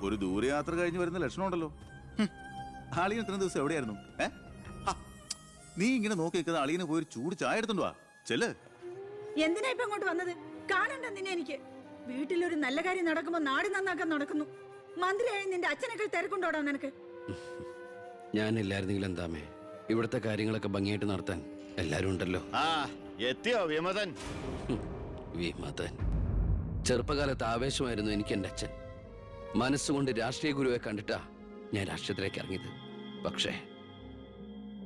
ഒരു ദൂരയാത്ര കഴിഞ്ഞ് വരുന്ന ലക്ഷണമുണ്ടല്ലോ. അളിയൻ ഇത്ര ദിവസം എവിടെയായിരുന്നു? നീ ഇങ്ങനെ നോക്കി നിൽക്കുന്ന അളിയന് പോയി ചൂട് ചായ എടുത്തോണ്ട് വാ. ചെല്ല്. എന്തിനാ ഇപ്പൊ ഇങ്ങോട്ട് വന്നത്? കാണണ്ട നിന്നെ എനിക്ക്. വീട്ടിലൊരു നല്ല കാര്യം നടക്കുമ്പോ നാട് നന്നാക്കാൻ നടക്കുന്നു. മന്ത്രിയായി നിന്റെ അച്ഛനൊക്കെ തിരക്കുണ്ടോടാ നിനക്ക്? ഞാനില്ലായിരുന്നെങ്കിൽ എന്താമേ, ഇവിടുത്തെ കാര്യങ്ങളൊക്കെ ഭംഗിയായിട്ട് നടത്താൻ എല്ലാരും ഉണ്ടല്ലോ. എത്തിയോ വിമതൻ? വിമതൻ ചെറുപ്പകാലത്ത് ആവേശമായിരുന്നു എനിക്ക് എൻ്റെ അച്ഛൻ. മനസ്സുകൊണ്ട് രാഷ്ട്രീയ ഗുരുവെ കണ്ടിട്ടാ ഞാൻ രാഷ്ട്രീയത്തിലേക്ക് ഇറങ്ങിയത്. പക്ഷേ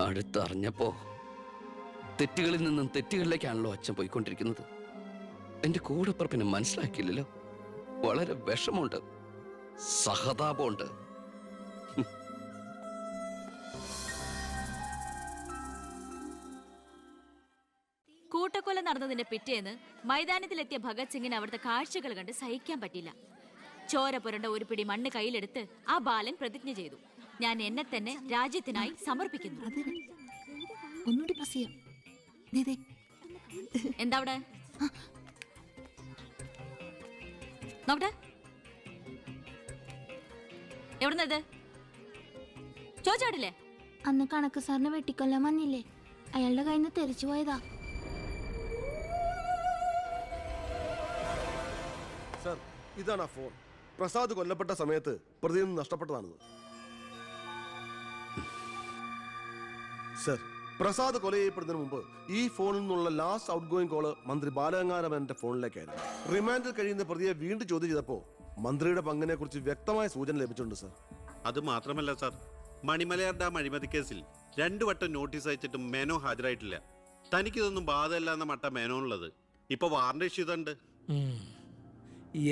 അടുത്തറിഞ്ഞപ്പോ തെറ്റുകളിൽ നിന്നും തെറ്റുകളിലേക്കാണല്ലോ അച്ഛൻ പോയിക്കൊണ്ടിരിക്കുന്നത്. എന്റെ കൂടെപ്പുറപ്പിനെ മനസ്സിലാക്കിയില്ലല്ലോ. വളരെ വിഷമമുണ്ട്, സഹതാപമുണ്ട്. കൂട്ടക്കൊല നടന്നതിന്റെ പിറ്റേന്ന് മൈതാനത്തിലെത്തിയ ഭഗത് സിംഗിന് അവിടുത്തെ കാഴ്ചകൾ കണ്ട് സഹിക്കാൻ പറ്റില്ല. ചോര പുരണ്ട ഒരു പിടി മണ്ണ് കയ്യിലെടുത്ത് ആ ബാലൻ പ്രതിജ്ഞ ചെയ്തു, ഞാൻ എന്നെ തന്നെ രാജ്യത്തിനായി സമർപ്പിക്കുന്നു. എന്താ അവിടെ നോക്കട്ടെ, എവിടുന്നത് ചോദിച്ചാടില്ലേ? അന്ന് കണക്ക് സാറിന് വെട്ടിക്കൊല്ലാൻ വന്നില്ലേ, അയാളുടെ കയ്യിൽ നിന്ന് തെറിച്ചു പോയതാ. സർ, ഇതാണ് ആ ഫോൺ. പ്രസാദ് കൊല്ലപ്പെട്ട സമയത്ത് പ്രതിയിൽ നിന്ന് നഷ്ടപ്പെട്ടതാണത്. സർ, പ്രസാദ് കൊല ചെയ്യപ്പെടുന്നതിന് മുമ്പ് ഈ ഫോണിൽ നിന്നുള്ള ലാസ്റ്റ് ഔട്ട് ഗോയിങ് കോള് മന്ത്രി ബാലഗംഗാധരന്റെ ഫോണിലേക്കായിരുന്നു. റിമാൻഡിൽ കഴിയുന്ന പ്രതിയെ വീണ്ടും ചോദ്യം ചെയ്തപ്പോ മന്ത്രിയുടെ പങ്കിനെ കുറിച്ച് വ്യക്തമായ സൂചന ലഭിച്ചിട്ടുണ്ട് സർ. അത് മാത്രമല്ല സർ, മണിമലയാർ ഡാം അഴിമതി കേസിൽ 2 വട്ടം നോട്ടീസ് അയച്ചിട്ടും മേനോ ഹാജരായിട്ടില്ല. തനിക്കിതൊന്നും ബാധയല്ല എന്ന മട്ട മേനോനുള്ളത്. ഇപ്പൊ വാറന്റ് ഇഷ്യൂ ഉണ്ട്.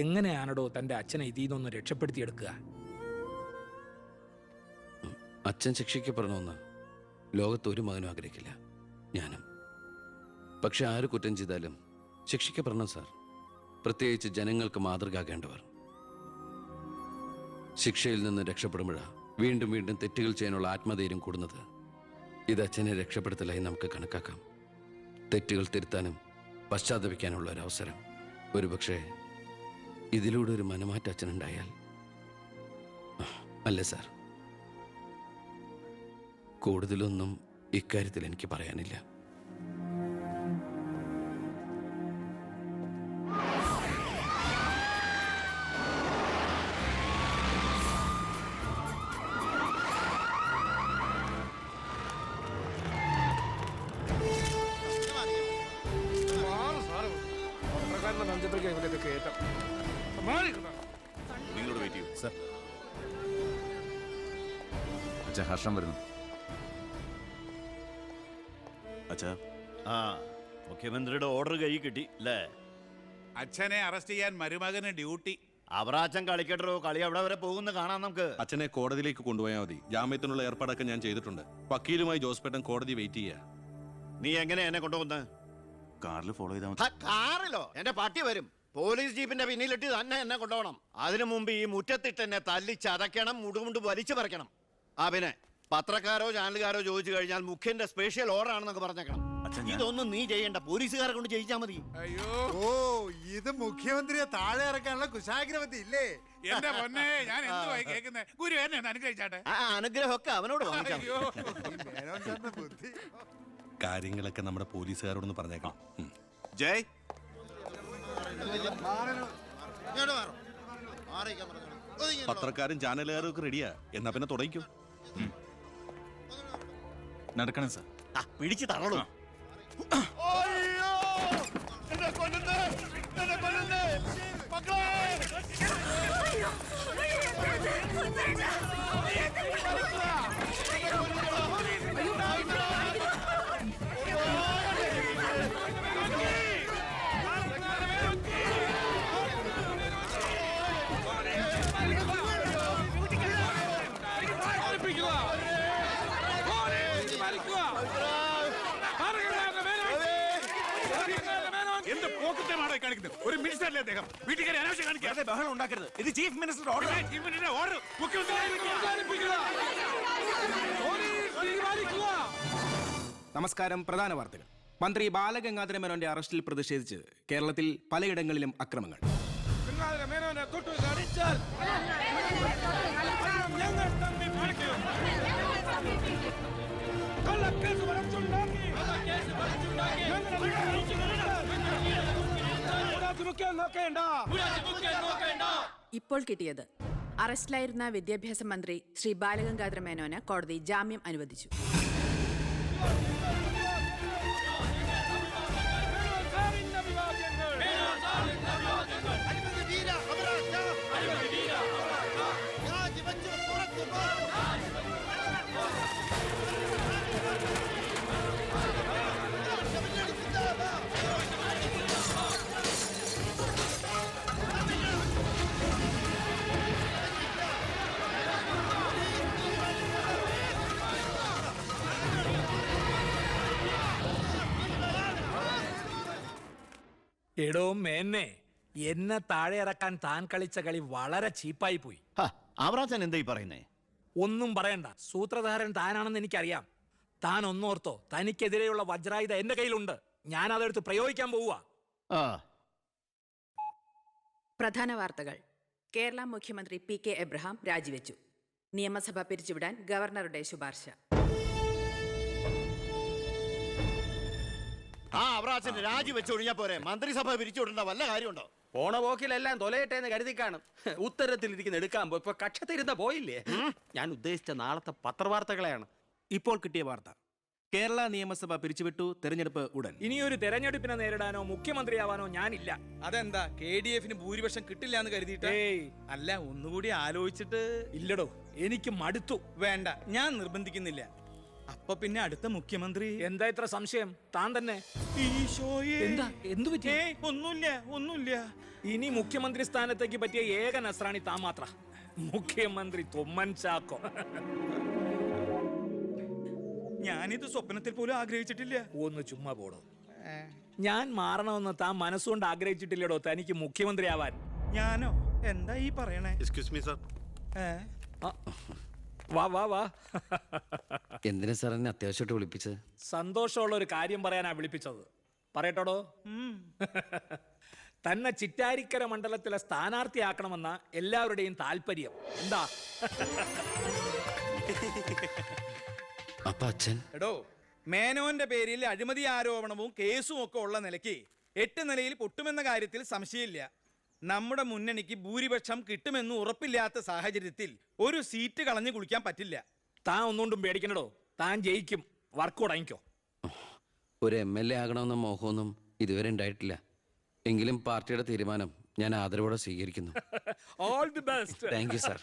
എങ്ങനെയാണോ തന്റെ അച്ഛനെ ഇതിന്നൊന്ന് രക്ഷപ്പെടുത്തിയെടുക്കുക? അച്ഛൻ ശിക്ഷിക്കപ്പെടണമെന്ന് ലോകത്ത് ഒരു മകനും ആഗ്രഹിക്കില്ല, ഞാനും. പക്ഷെ ആര് കുറ്റം ചെയ്താലും ശിക്ഷിക്കപ്പെടണം സാർ, പ്രത്യേകിച്ച് ജനങ്ങൾക്ക് മാതൃകയാകേണ്ടവർ. ശിക്ഷയിൽ നിന്ന് രക്ഷപ്പെടുമ്പോഴാണ് വീണ്ടും വീണ്ടും തെറ്റുകൾ ചെയ്യാനുള്ള ആത്മധൈര്യം കൂടുന്നത്. ഇത് അച്ഛനെ രക്ഷപ്പെടുത്തലായി നമുക്ക് കണക്കാക്കാം. തെറ്റുകൾ തിരുത്താനും പശ്ചാത്തപിക്കാനുള്ള ഒരു അവസരം. ഒരുപക്ഷെ ഇതിലൂടെ ഒരു മനമാറ്റ അച്ഛനുണ്ടായാൽ. അല്ലേ സാർ? കൂടുതലൊന്നും ഇക്കാര്യത്തിൽ എനിക്ക് പറയാനില്ല. നിങ്ങളോട് വെയിറ്റ് ചെയ്യൂ സർ. അച്ഛാ, ഹർഷം വരുന്നു. അച്ഛാ, മുഖ്യമന്ത്രിയുടെ ഓർഡർ കൈ കിട്ടി അല്ലേ? അച്ഛനെ അറസ്റ്റ് ചെയ്യാൻ മരുമകന് ഡ്യൂട്ടി. അവറാച്ചൻ കളിക്കട്ടോ, കളി അവിടെ വരെ പോകുന്ന കാണാം നമുക്ക്. അച്ഛനെ കോടതിയിലേക്ക് കൊണ്ടുപോയാൽ മതി. ജാമ്യത്തിനുള്ള ഏർപ്പാടൊക്കെ ഞാൻ ചെയ്തിട്ടുണ്ട്. വക്കീലുമായി ജോസ്പേട്ടൻ കോടതി വെയിറ്റ് ചെയ്യാ. നീ എങ്ങനെ എന്നെ കൊണ്ടുപോകുന്നത്? കാറിൽ ഫോളോ ചെയ്താൽ മതി. കാറിലോ? എന്റെ പട്ടി വരും. പോലീസ് ജീപ്പിന്റെ പിന്നിലിട്ട് തന്നെ എന്നെ കൊണ്ടുപോകണം. അതിനു മുമ്പ് ഈ മുറ്റത്തിട്ട് എന്നെ തല്ലി ചതയ്ക്കണം, മുടുമുണ്ട് വലിച്ചു പറിക്കണം. പിന്നെ പത്രക്കാരോ ചാനലുകാരോ ചോദിച്ചു കഴിഞ്ഞാൽ മുഖ്യന്റെ സ്പെഷ്യൽ ഓർഡർ ആണെന്നൊക്കെ പറഞ്ഞേക്കണം. ഇതൊന്നും നീ ചെയ്യണ്ട, പോലീസുകാരെ കൊണ്ട് ചെയ്യിച്ചാൽ മതി. അയ്യോ, ഓ, ഇത് മുഖ്യമന്ത്രിയെ താഴെ ഇറക്കാനുള്ള കുശാഗ്രവത്തി ഇല്ലേ? എന്റെ പൊന്നെ, ഞാൻ എന്തുവായി കേൾക്കുന്നത്? ഗുരു എന്നെ ഒന്ന് അനുഗ്രഹിച്ചാട്ടെ. അനുഗ്രഹമൊക്കെ അവനോട് വാങ്ങിച്ചാൽ ബുദ്ധി. കാര്യങ്ങളൊക്കെ നമ്മുടെ പോലീസുകാരോടൊന്ന് പറഞ്ഞേക്കാം. ജയ്, പത്രക്കാരും ചാനലുകാരും ഒക്കെ റെഡിയാ. എന്നാ പിന്നെ തുടങ്ങിക്കോ. നടക്കണം സാർ. പിടിച്ച് തള്ളൂ. എന്ത് പോക്കറ്റമാണോ കാണിക്കുന്നത്? ഒരു മിനിസ്റ്ററല്ലേ അദ്ദേഹം? വീട്ടുകാരെ അനാവശ്യം കാണിക്കാതെ ബഹളം ഉണ്ടാക്കരുത്. ഇത് chief minister order. Chief minister order. നമസ്കാരം. പ്രധാന വാർത്തകൾ. മന്ത്രി ബാലഗംഗാധര മേനോന്റെ അറസ്റ്റിൽ പ്രതിഷേധിച്ച് കേരളത്തിൽ പലയിടങ്ങളിലും അക്രമങ്ങൾ. ഇപ്പോൾ കിട്ടിയത് അറസ്റ്റിലായിരുന്ന വിദ്യാഭ്യാസ മന്ത്രി ശ്രീ ബാലഗംഗാധര മേനോന് കോടതി ജാമ്യം അനുവദിച്ചു. എടോ മേന്നെ, എന്നെ താഴെ ഇറക്കാൻ താൻ കളിച്ച കളി വളരെ ചീപ്പായി പോയി. അവറാച്ചൻ എന്താ ഈ പറയുന്നേ? ഒന്നും പറയണ്ട, സൂത്രധാരൻ താനാണെന്ന് എനിക്കറിയാം. താൻ ഒന്നോർത്തോ, തനിക്കെതിരെയുള്ള വജ്രായുധ എന്റെ കയ്യിലുണ്ട്. ഞാൻ അതെടുത്ത് പ്രയോഗിക്കാൻ പോവുക. പ്രധാന വാർത്തകൾ. കേരള മുഖ്യമന്ത്രി PK എബ്രഹാം രാജിവെച്ചു. നിയമസഭ പിരിച്ചുവിടാൻ ഗവർണറുടെ ശുപാർശ. അവറാച്ചൻ രാജിവെച്ചൊഴിഞ്ഞാ പോരെ, മന്ത്രിസഭ പിരിച്ചുവിടേണ്ട വല്ല കാര്യമുണ്ടോ? പോണ പോക്കിലെല്ലാം തൊലയട്ടെ എന്ന് കരുതി കാണും. ഉത്തരത്തിലിരിക്കുന്ന എടുക്കാൻ പോയി ഇപ്പൊ കക്ഷത്തിരുന്ന പോയില്ലേ? ഞാൻ ഉദ്ദേശിച്ച നാളത്തെ പത്രവാർത്തകളെയാണ്. ഇപ്പോൾ കിട്ടിയ വാർത്ത, കേരള നിയമസഭ പിരിച്ചുവിട്ടു, തെരഞ്ഞെടുപ്പ് ഉടൻ. ഇനിയൊരു തെരഞ്ഞെടുപ്പിനെ നേരിടാനോ മുഖ്യമന്ത്രിയാവാനോ ഞാനില്ല. അതെന്താ, KDF ഭൂരിപക്ഷം കിട്ടില്ല എന്ന് കരുതിയിട്ട്? അല്ല, ഒന്നുകൂടി ആലോചിച്ചിട്ട്. ഇല്ലടോ, എനിക്ക് മടുത്തു. വേണ്ട, ഞാൻ നിർബന്ധിക്കുന്നില്ല. അപ്പൊ പിന്നെ അടുത്ത മുഖ്യമന്ത്രി എന്താ ഇത്ര സംശയം? താൻ തന്നെ. എന്താ, എന്തു പറ്റി? ഒന്നുമില്ല. ഇനി മുഖ്യമന്ത്രി സ്ഥാനത്തേക്ക് പറ്റിയ ഏക നസ്രാണി താൻ മാത്ര. മുഖ്യമന്ത്രി തൊമ്മൻ ചാക്കോ. ഞാനിത് സ്വപ്നത്തിൽ പോലും ആഗ്രഹിച്ചിട്ടില്ല. ഒന്ന് ചുമ്മാ പോടോ. ഞാൻ മാറണമെന്ന് താൻ മനസ്സുകൊണ്ട് ആഗ്രഹിച്ചിട്ടില്ലടോ തനിക്ക് മുഖ്യമന്ത്രിയാവാൻ. ഞാനോ? എന്താ ഈ പറയണേ? Excuse me sir. വാ. എന്തിനാ സാർ എന്നെ അത്യാവശ്യമായിട്ട് വിളിപ്പിച്ചത്? സന്തോഷമുള്ള ഒരു കാര്യം പറയാനാ വിളിപ്പിച്ചത്. പറയട്ടോടോ. തന്നെ ചിറ്റാരിക്കര മണ്ഡലത്തിലെ സ്ഥാനാർത്ഥിയാക്കണമെന്ന എല്ലാവരുടെയും താല്പര്യം. എന്താ? അപ്പൊ അച്ഛൻ? എടോ, മേനോന്റെ പേരിൽ അഴിമതി ആരോപണവും കേസും ഒക്കെ ഉള്ള നിലയ്ക്ക് 8 നിലയിൽ പൊട്ടുമെന്ന കാര്യത്തിൽ സംശയമില്ല. നമ്മുടെ മുന്നണിക്ക് ഭൂരിപക്ഷം കിട്ടുമെന്ന് ഉറപ്പില്ലാത്ത സാഹചര്യത്തിൽ ഒരു സീറ്റ് കളഞ്ഞു കുളിക്കാൻ പറ്റില്ല. താൻ ഒന്നുകൊണ്ടും പേടിക്കണടോ, താൻ ജയിക്കും. വർക്ക് തുടങ്ങിക്കോ. ഒരു MLA ആകണമെന്ന മോഹമൊന്നും ഇതുവരെ ഉണ്ടായിട്ടില്ല. എങ്കിലും പാർട്ടിയുടെ തീരുമാനം ഞാൻ ആദരവോടെ സ്വീകരിക്കുന്നു. All the best. Thank you sir.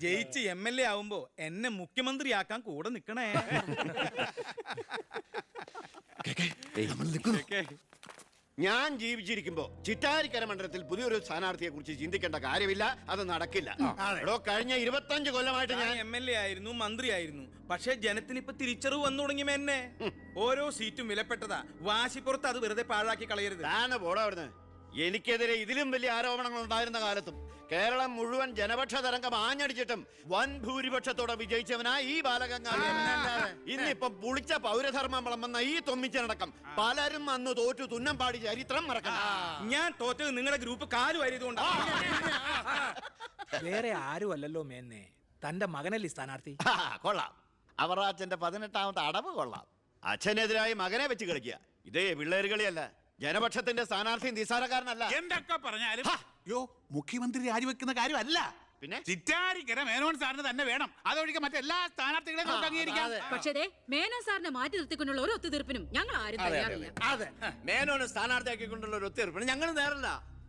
ജയിച്ച് MLA ആവുമ്പോ എന്നെ മുഖ്യമന്ത്രിയാക്കാൻ കൂടെ നിക്കണേ. ഞാൻ ജീവിച്ചിരിക്കുമ്പോ ചിറ്റാരിക്കര മണ്ഡലത്തിൽ പുതിയൊരു സ്ഥാനാർത്ഥിയെ കുറിച്ച് ചിന്തിക്കേണ്ട കാര്യമില്ല. അത് നടക്കില്ല. കഴിഞ്ഞ 25 കൊല്ലമായിട്ട് ഞാൻ MLA ആയിരുന്നു, മന്ത്രിയായിരുന്നു. പക്ഷേ ജനത്തിന് ഇപ്പൊ തിരിച്ചറിവ് വന്നു തുടങ്ങി. എന്നെ ഓരോ സീറ്റും വിലപ്പെട്ടതാ. വാശിപ്പുറത്ത് അത് വെറുതെ പാഴാക്കി കളയരുത്. പോടാ അവിടുന്ന്. എനിക്കെതിരെ ഇതിലും വലിയ ആരോപണങ്ങൾ ഉണ്ടായിരുന്ന കാലത്തും കേരളം മുഴുവൻ ജനപക്ഷ തരംഗം ആഞ്ഞടിച്ചിട്ടും വൻ ഭൂരിപക്ഷത്തോടെ വിജയിച്ചവനാ ഈ ബാലഗംഗാധരൻ. ഇന്നിപ്പം പുളിച്ച പൗരധർമ്മം വിളമ്പുന്ന ഈ തൊമ്മിച്ചനടക്കം പലരും അന്ന് തോറ്റു തുന്നം പാടി ചരിത്രം മറക്കണം. ഞാൻ തോറ്റത് നിങ്ങളുടെ ഗ്രൂപ്പ് കാലു വാരിയതുകൊണ്ടാ. വേറെ ആരും അല്ലല്ലോ മേന്നെ, തന്റെ മകനല്ലേ സ്ഥാനാർത്ഥി. കൊള്ളാം. അവറാച്ചന്റെ 18ാമത്തെ അടവ് കൊള്ളാം. അച്ഛനെതിരായി മകനെ വെച്ച് കളിക്കുക. ഇതേ പിള്ളേര് കളിയല്ല. ജനപക്ഷത്തിന്റെ സ്ഥാനാർത്ഥി നിസ്സാരക്കാരനല്ല. എന്തൊക്കെ പറഞ്ഞാലും മുഖ്യമന്ത്രി രാജിവെക്കുന്ന കാര്യമല്ല. പിന്നെ ചിറ്റാരിക്കര മേനോൻ സാറിന് തന്നെ വേണം. അതൊഴികെ മറ്റെല്ലാ സ്ഥാനാർത്ഥികളെയും നമുക്ക് അംഗീകരിക്കാം. പക്ഷേ മേനോൻ സാറിനെ മാറ്റി നിർത്തിക്കൊണ്ടുള്ള ഒരു ഒത്തുതീർപ്പിനും ഞങ്ങൾ ആരും തയ്യാറില്ല. അതെ, മേനോനെ സ്ഥാനാർത്ഥിയാക്കിക്കൊണ്ടുള്ള ഒരു ഒത്തുതീർപ്പിന് ഞങ്ങൾ നേരല്ല.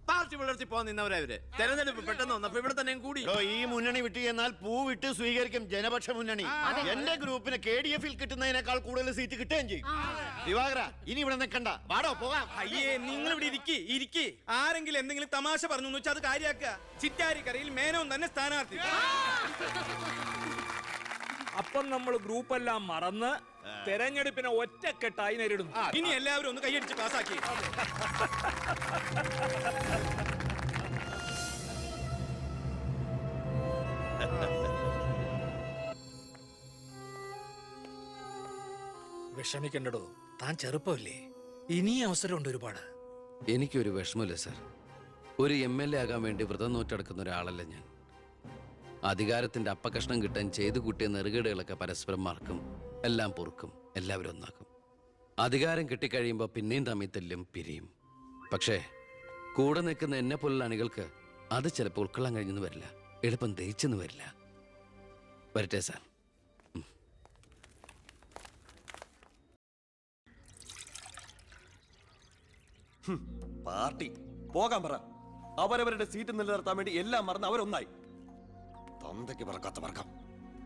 പാർട്ടി പുലർത്തി പോകാൻ നിന്നവരവര്. തെരഞ്ഞെടുപ്പ് പെട്ടെന്ന് വന്നപ്പോ ഇവിടെ തന്നെ കൂടി. ഈ മുന്നണി വിട്ട് എന്നാൽ പൂ വിട്ട് സ്വീകരിക്കും ജനപക്ഷ മുന്നണി. എന്റെ ഗ്രൂപ്പിന് KDF-ൽ കിട്ടുന്നതിനേക്കാൾ കൂടുതൽ സീറ്റ് കിട്ടുകയും ചെയ്യും. ദിവാകര, ഇനി ഇവിടെ നിൽക്കണ്ട, വാടോ പോകാം. അയ്യേ, നിങ്ങൾ ഇവിടെ ഇരിക്കി. ആരെങ്കിലും എന്തെങ്കിലും തമാശ പറഞ്ഞു വെച്ചാൽ അത് കാര്യാക്കുക. ചിറ്റാരിക്കരയിൽ മേനോൻ തന്നെ സ്ഥാനാർത്ഥി. അപ്പം നമ്മൾ ഗ്രൂപ്പെല്ലാം മറന്ന് തെരഞ്ഞെടുപ്പിനെ ഒറ്റക്കെട്ടായി നേരിടുന്നു. ഇനി എല്ലാവരും ഒന്ന് കൈയടിച്ച് പാസ്സാക്കി. വിഷമിക്കണ്ടടോ, താൻ ചെറുപ്പമല്ലേ, ഇനി അവസരമുണ്ട് ഒരുപാട്. എനിക്കൊരു വിഷമമില്ല സാർ. ഒരു MLA ആകാൻ വേണ്ടി വ്രതം നോറ്റെടുക്കുന്ന ഒരാളല്ല ഞാൻ. അധികാരത്തിന്റെ അപ്പകഷ്ണം കിട്ടാൻ ചെയ്തു കൂട്ടിയ നെറുകേടുകളൊക്കെ പരസ്പരം മറക്കും, എല്ലാം പൊറുക്കും, എല്ലാവരും ഒന്നാക്കും. അധികാരം കിട്ടിക്കഴിയുമ്പോൾ പിന്നെയും തമ്മിൽ തെല്ലും പിരിയും. പക്ഷേ കൂടെ നിൽക്കുന്ന എന്നെ പോലുള്ള അണികൾക്ക് അത് ചിലപ്പോൾ ഉൾക്കൊള്ളാൻ കഴിഞ്ഞെന്ന് വരില്ല, എളുപ്പം ദഹിച്ചെന്ന് വരില്ല. വരട്ടെ സാർ. പാർട്ടി പോകാൻ പറ. അവരവരുടെ സീറ്റ് നിലനിർത്താൻ വേണ്ടി എല്ലാം മറന്ന് അവരൊന്നായി. തന്തയ്ക്ക് പറക്കാത്ത വർക്കം.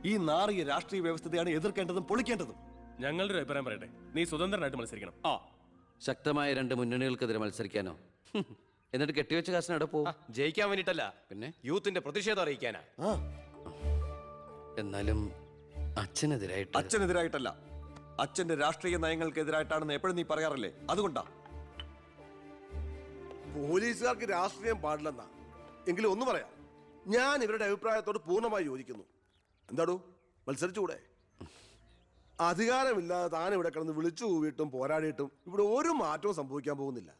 ഈ നാറിയ രാഷ്ട്രീയ വ്യവസ്ഥതയാണ് എതിർക്കേണ്ടതും പൊളിക്കേണ്ടതും. ഞങ്ങളുടെ ഒരു അഭിപ്രായം പറയട്ടെ, നീ സ്വതന്ത്രനായിട്ട് മത്സരിക്കണം. ശക്തമായ 2 മുന്നണികൾക്കെതിരെ മത്സരിക്കാനോ? എന്നിട്ട് കെട്ടിവെച്ച കാശിന് എവിടെ പോവും? ജയിക്കാൻ വേണ്ടിട്ടല്ല, പിന്നെ യൂത്തിന്റെ പ്രതിഷേധം അറിയിക്കാനാ. എന്നാലും അച്ഛനെതിരായിട്ട്. അച്ഛനെതിരായിട്ടല്ല, അച്ഛന്റെ രാഷ്ട്രീയ നയങ്ങൾക്കെതിരായിട്ടാണെന്ന് എപ്പോഴും നീ പറയാറില്ലേ, അതുകൊണ്ടാ. പോലീസുകാർക്ക് രാഷ്ട്രീയം പാടില്ലെന്നാ. എങ്കിലും ഒന്ന് പറയാം, ഞാൻ ഇവരുടെ അഭിപ്രായത്തോട് പൂർണ്ണമായി യോജിക്കുന്നു. എന്താടൂ, മത്സരിച്ചുകൂടെ? അധികാരമില്ലാതെ താൻ ഇവിടെ കിടന്ന് വിളിച്ചു കൂവിയിട്ടും പോരാടിയിട്ടും ഇവിടെ ഒരു മാറ്റവും സംഭവിക്കാൻ പോകുന്നില്ല.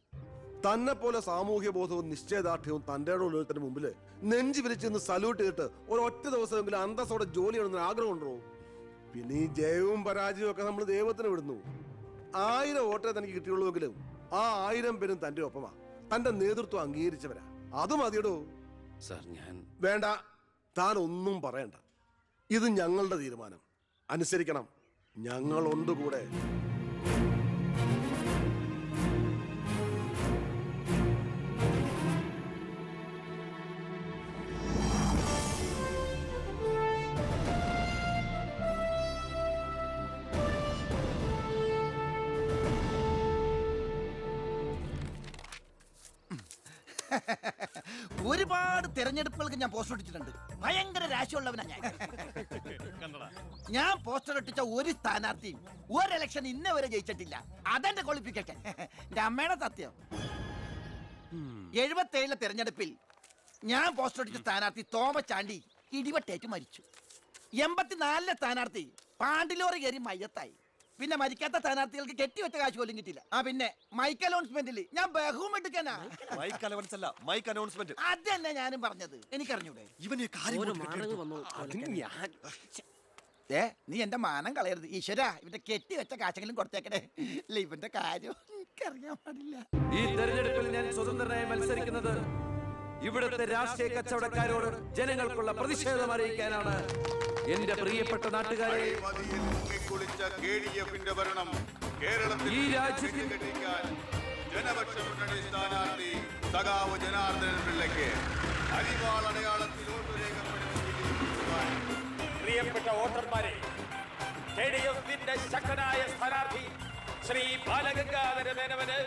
തന്നെ പോലെ സാമൂഹ്യ ബോധവും നിശ്ചയദാർഢ്യവും തൻ്റെ ഉള്ളതിന് മുമ്പിൽ നെഞ്ചു വിരിച്ചെന്ന് സല്യൂട്ട് ചെയ്തിട്ട് ഒരൊറ്റ ദിവസമെങ്കിലും അന്തസ്സോടെ ജോലി ചെയ്യണമെന്ന് ആഗ്രഹം ഉണ്ടോ? പിന്നെ ഈ ജയവും പരാജയവും ഒക്കെ നമ്മൾ ദൈവത്തിന് വിടുന്നു. 1000 വോട്ടേ തനിക്ക് കിട്ടിയുള്ളൂവെങ്കിലും ആ 1000 പേരും തൻ്റെ ഒപ്പമാ, തന്റെ നേതൃത്വം അംഗീകരിച്ചവരാ. അത് മതിയടോ. സാർ, ഞാൻ വേണ്ട, താൻ ഒന്നും പറയണ്ട. ഇത് ഞങ്ങളുടെ തീരുമാനം, അനുസരിക്കണം. ഞങ്ങളുണ്ട് കൂടെ. ഒരുപാട് തെരഞ്ഞെടുപ്പുകൾക്ക് ഞാൻ പോസ്റ്റർ ഒട്ടിച്ചിട്ടുണ്ട്. ഭയങ്കര രാശിയുള്ളവനാ ഞാൻ. ഞാൻ പോസ്റ്റർ ഒട്ടിച്ച ഒരു സ്ഥാനാർത്ഥിയും ഒരു ഇലക്ഷൻ ഇന്നേ വരെ ജയിച്ചിട്ടില്ല. അതെന്റെ ക്വാളിഫിക്കേഷൻ. എന്റെ അമ്മയുടെ സത്യം. 77 തെരഞ്ഞെടുപ്പിൽ ഞാൻ പോസ്റ്റർ ഒട്ടിച്ച സ്ഥാനാർത്ഥി തോമസ് ചാണ്ടി ഇടിവട്ടേറ്റ് മരിച്ചു. 84 സ്ഥാനാർത്ഥി പാണ്ടിലോറി കയറി മയ്യത്തായി. പിന്നെ മരിക്കാത്ത സ്ഥാനാർത്ഥികൾക്ക് കെട്ടിവെച്ച കാശ് പോലും കിട്ടില്ല. പിന്നെ മൈക്ക് അനൗൺസ്മെന്റിൽ ഞാൻ ബഹുമെടുക്കാനാ. മൈക്ക് അലവൻസ് അല്ല, മൈക്ക് അനൗൺസ്മെന്റ്. അതന്നെ ഞാനും പറഞ്ഞത്. എനിക്കറിഞ്ഞൂടെ? നീ എന്റെ മാനം കളയരുത് ഈശ്വര. ഇവന്റെ കെട്ടിവെച്ച കാശെങ്കിലും കൊടുത്തേക്കണേ. ഇല്ല, ഇവന്റെ കാര്യം എനിക്കറിയാൻ പാടില്ല. ഈ തെരഞ്ഞെടുപ്പിൽ ഞാൻ സ്വതന്ത്രനായി മത്സരിക്കുന്നത് ഇവിടുത്തെ രാഷ്ട്രീയ കച്ചവടക്കാരോട് ജനങ്ങൾക്കുള്ള പ്രതിഷേധം അറിയിക്കാനാണ്. എന്റെ പ്രിയപ്പെട്ട നാട്ടുകാരെ, ഈ രാജ്യത്തിൽ ജനപക്ഷ മുന്നണി സ്ഥാനാർത്ഥി സഖാവ് ജനാർദ്ദനൻ പിള്ളയ്ക്ക് അരിവാൾ അടയാളത്തിൽ വോട്ട് രേഖപ്പെടുത്തി. പ്രിയപ്പെട്ട വോട്ടർമാരെ, KDF-ന്റെ ശക്തനായ സ്ഥാനാർത്ഥി ശ്രീ ബാലഗംഗാധര മേനോന്